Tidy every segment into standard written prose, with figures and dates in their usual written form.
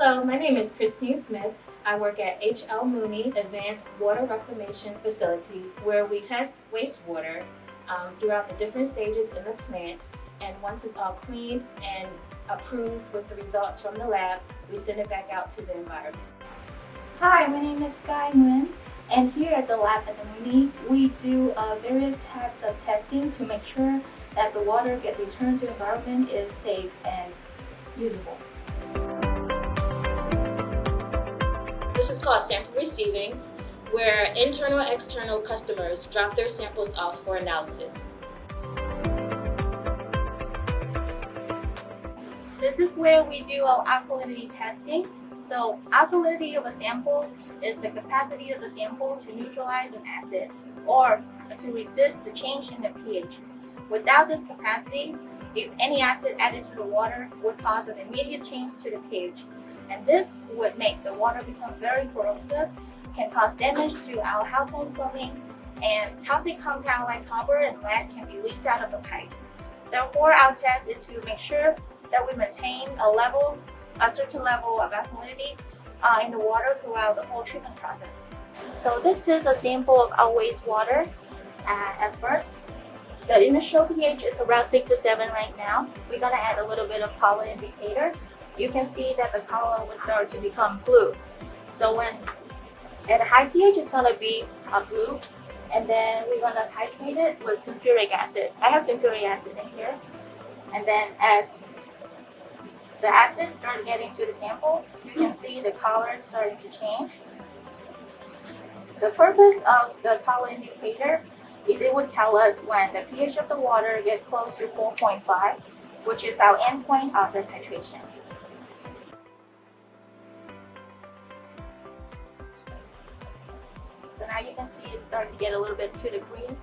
Hello, my name is Christine Smith. I work at H.L. Mooney Advanced Water Reclamation Facility, where we test wastewater throughout the different stages in the plant. And once it's all cleaned and approved with the results from the lab, we send it back out to the environment. Hi, my name is Sky Nguyen, and here at the lab at the Mooney, we do various types of testing to make sure that the water get returned to the environment is safe and usable. This is called sample receiving, where internal and external customers drop their samples off for analysis. This is where we do our alkalinity testing. So alkalinity of a sample is the capacity of the sample to neutralize an acid or to resist the change in the pH. Without this capacity, if any acid added to the water would cause an immediate change to the pH. And this would make the water become very corrosive, can cause damage to our household plumbing, and toxic compound like copper and lead can be leaked out of the pipe. Therefore, our test is to make sure that we maintain a certain level of alkalinity in the water throughout the whole treatment process. So this is a sample of our wastewater. At first, the initial pH is around 6 to 7 right now. We're gonna add a little bit of color indicator. You can see that the color will start to become blue. So when at a high pH, it's gonna be a blue, and then we're gonna titrate it with sulfuric acid. I have sulfuric acid in here. And then as the acids start getting to the sample, you can see the color starting to change. The purpose of the color indicator is it would tell us when the pH of the water gets close to 4.5, which is our endpoint of the titration. So now you can see it's starting to get a little bit to the green.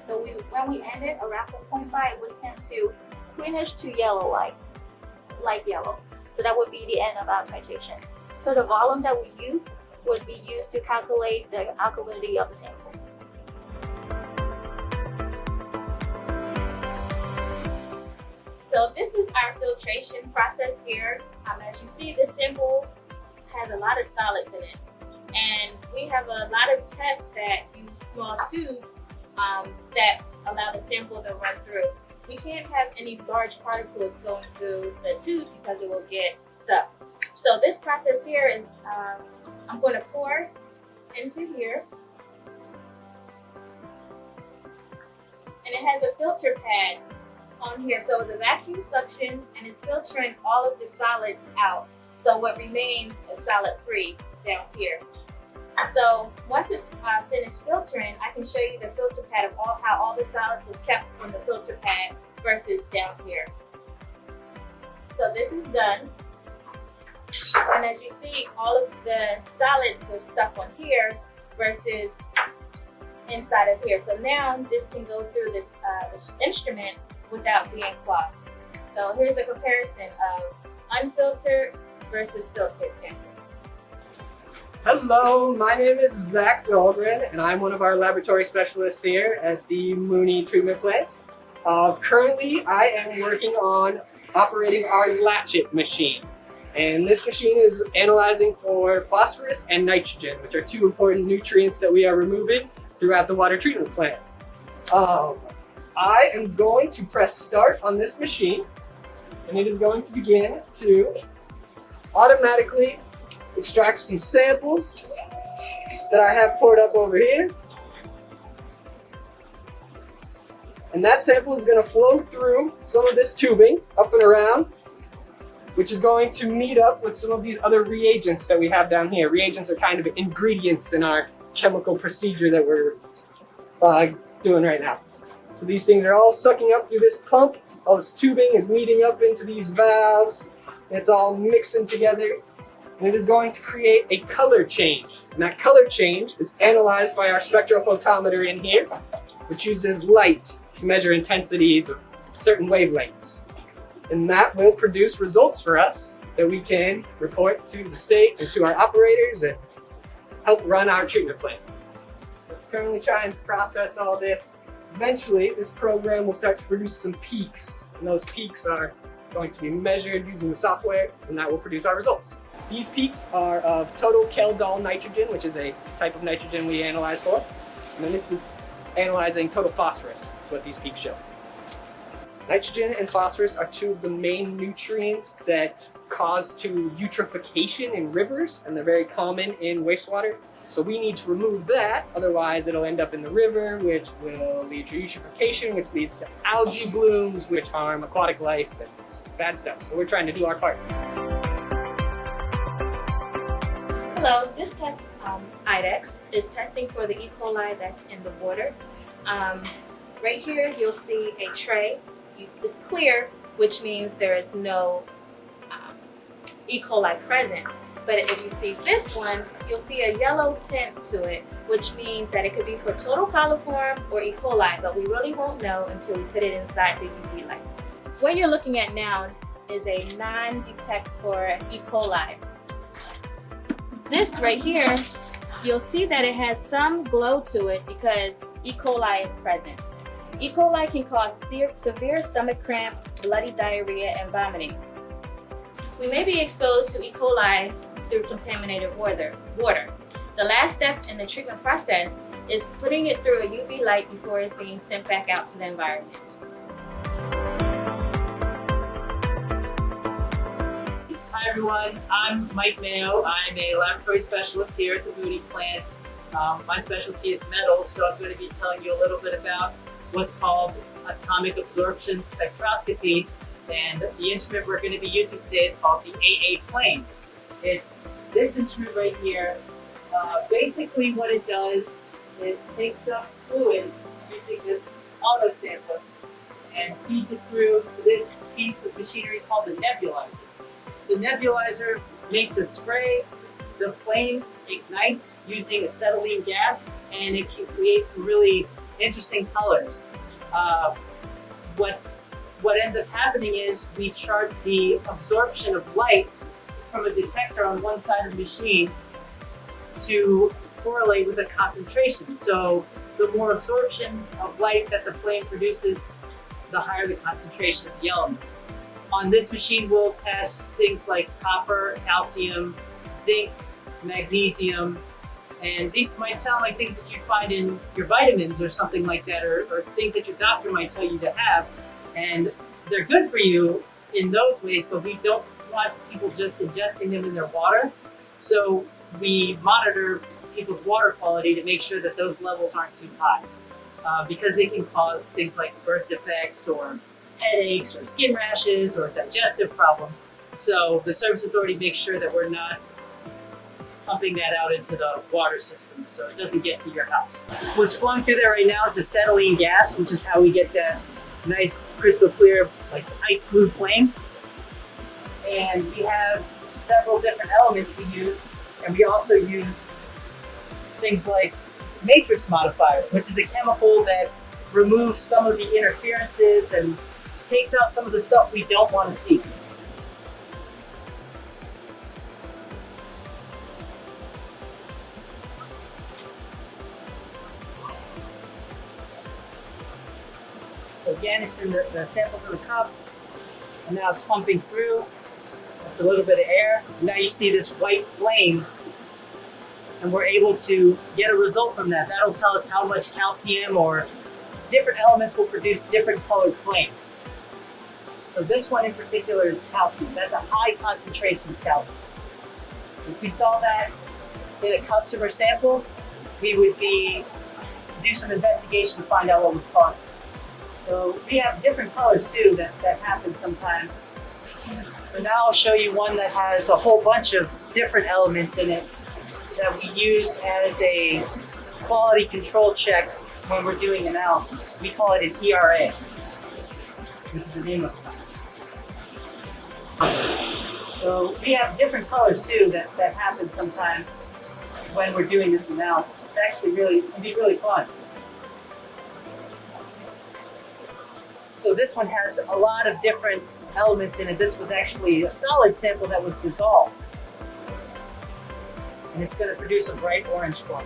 So when we end it around 4.5, it would tend to greenish to yellow, light yellow. So that would be the end of our titration. So the volume that we use would be used to calculate the alkalinity of the sample. So this is our filtration process here. As you see, this sample has a lot of solids in it. And we have a lot of tests that use small tubes that allow the sample to run through. We can't have any large particles going through the tube because it will get stuck. So this process here is, I'm going to pour into here. And it has a filter pad on here. So it's a vacuum suction and it's filtering all of the solids out. So what remains is solid free down here. So once it's finished filtering, I can show you the filter pad of how all the solids was kept on the filter pad versus down here. So this is done. And as you see, all of the solids were stuck on here versus inside of here. So now this can go through this instrument without being clogged. So here's a comparison of unfiltered versus filtered sample. Hello, my name is Zach Dahlgren, and I'm one of our laboratory specialists here at the Mooney treatment plant. Currently, I am working on operating our Latchet machine. And this machine is analyzing for phosphorus and nitrogen, which are two important nutrients that we are removing throughout the water treatment plant. I am going to press start on this machine, and it is going to begin to automatically extract some samples that I have poured up over here. And that sample is going to flow through some of this tubing up and around, which is going to meet up with some of these other reagents that we have down here. Reagents are kind of ingredients in our chemical procedure that we're doing right now. So these things are all sucking up through this pump. All this tubing is meeting up into these valves. It's all mixing together. And it is going to create a color change. And that color change is analyzed by our spectrophotometer in here, which uses light to measure intensities of certain wavelengths. And that will produce results for us that we can report to the state and to our operators and help run our treatment plant. So it's currently trying to process all this. Eventually, this program will start to produce some peaks. And those peaks are going to be measured using the software, and that will produce our results. These peaks are of total Kjeldahl nitrogen, which is a type of nitrogen we analyze for. And then this is analyzing total phosphorus, is what these peaks show. Nitrogen and phosphorus are two of the main nutrients that cause to eutrophication in rivers, and they're very common in wastewater. So we need to remove that, otherwise it'll end up in the river, which will lead to eutrophication, which leads to algae blooms, which harm aquatic life, and it's bad stuff. So we're trying to do our part. Hello, this test, IDEX, is testing for the E. coli that's in the water. Right here, you'll see a tray. It's clear, which means there is no E. coli present. But if you see this one, you'll see a yellow tint to it, which means that it could be for total coliform or E. coli, but we really won't know until we put it inside the UV light. What you're looking at now is a non-detect for E. coli. This right here, you'll see that it has some glow to it because E. coli is present. E. coli can cause severe stomach cramps, bloody diarrhea, and vomiting. We may be exposed to E. coli through contaminated water. The last step in the treatment process is putting it through a UV light before it's being sent back out to the environment. Hi everyone, I'm Mike Mayo. I'm a laboratory specialist here at the Moody plant. My specialty is metals, so I'm going to be telling you a little bit about what's called atomic absorption spectroscopy. And the instrument we're going to be using today is called the AA Flame. It's this instrument right here. Basically what it does is takes up fluid using this auto sampler and feeds it through to this piece of machinery called the nebulizer. The nebulizer makes a spray. The flame ignites using acetylene gas, and it can create some really interesting colors. What ends up happening is we chart the absorption of light from a detector on one side of the machine to correlate with the concentration. So the more absorption of light that the flame produces, the higher the concentration of the element. On this machine, we'll test things like copper, calcium, zinc, magnesium, and these might sound like things that you find in your vitamins or something like that, or things that your doctor might tell you to have. And they're good for you in those ways, but we don't want people just ingesting them in their water. So we monitor people's water quality to make sure that those levels aren't too high, because they can cause things like birth defects or headaches or skin rashes or digestive problems. So the Service Authority makes sure that we're not pumping that out into the water system so it doesn't get to your house. What's flowing through there right now is acetylene gas, which is how we get that nice crystal clear, like ice blue flame. And we have several different elements we use, and we also use things like matrix modifier, which is a chemical that removes some of the interferences and takes out some of the stuff we don't want to see. So again, it's in the samples in the cup, and now it's pumping through. That's a little bit of air. Now you see this white flame, and we're able to get a result from that. That'll tell us how much calcium or different elements will produce different colored flames. So this one in particular is calcium. That's a high concentration of calcium. If we saw that in a customer sample, we would do some investigation to find out what was causing it. So we have different colors too that happen sometimes. So now I'll show you one that has a whole bunch of different elements in it that we use as a quality control check when we're doing analysis. We call it an ERA. This is the name of it. So we have different colors too that happen sometimes when we're doing this analysis. It's actually it can be really fun. So this one has a lot of different elements in it. This was actually a solid sample that was dissolved. And it's going to produce a bright orange color.